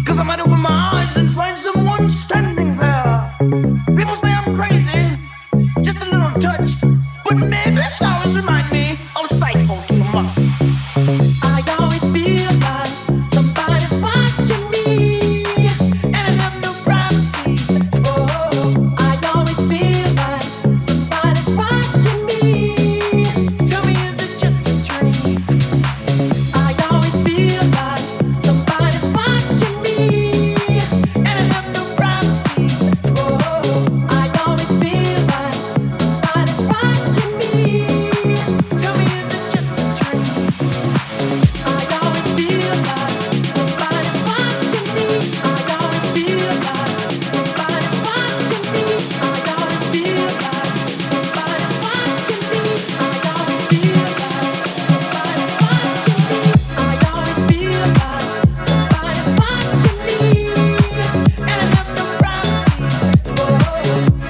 Cause I might open my eyes and find someone standing there. People say I'm crazy, just a little touched, but maybe flowers remind me of Psycho too much. I always feel like somebody's watching me, and I have no privacy. Oh, I always feel like somebody's watching me. Tell me, is it just a dream? I always feel like somebody's watching me, and I have no privacy. Oh, I always feel like somebody's watching me. Tell me, is it just a dream? I always feel like somebody's watching me. I always feel like somebody's watching me. I always feel like somebody's watching me. I always feel like somebody's watching me. I always feel like somebody's watching me, and I have no privacy. Oh,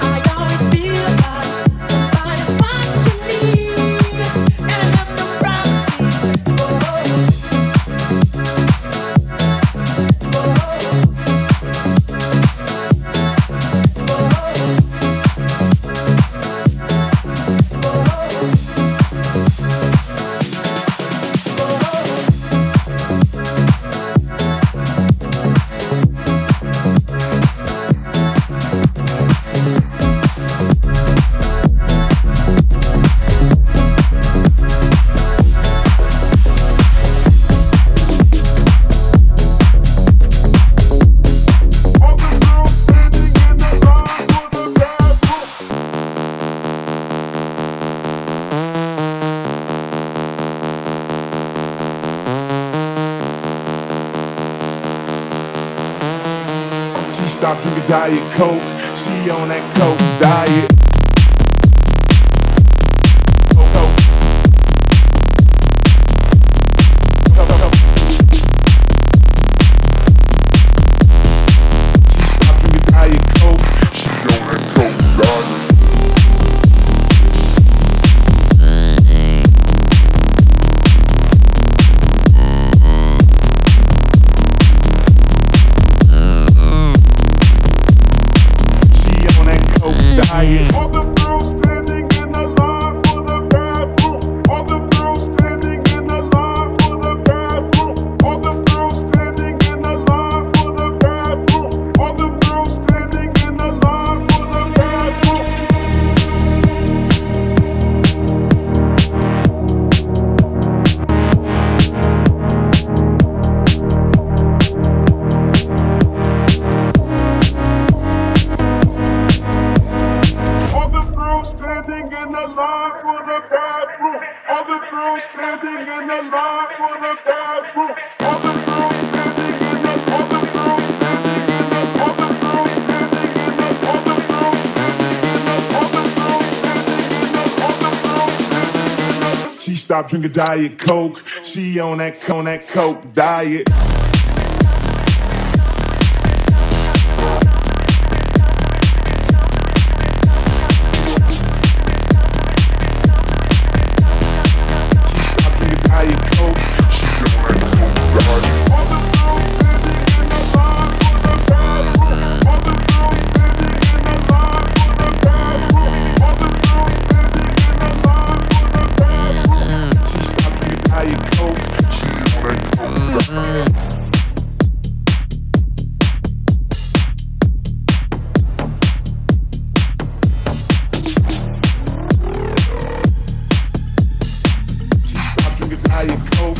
I always feel like somebody's watching me, and I have no privacy. She stopped drinking Diet Coke. She on that Coke diet. She stopped drinking Diet Coke. She on that Coke diet. All the girls standing in the line for the bathroom. All the girls standing in the line for the bathroom. All the girls standing in the line for the bathroom. All the girls standing in the line for the bathroom. All the girls standing in the line for the bathroom. All the girls standing in the line for the bathroom. All the girls standing in the. All the girls standing in the. All the girls standing in the. All the girls standing in the. All the girls standing in the. All the girls standing in the. She stopped drinking Diet Coke. She on that Coke diet. Diet Coke.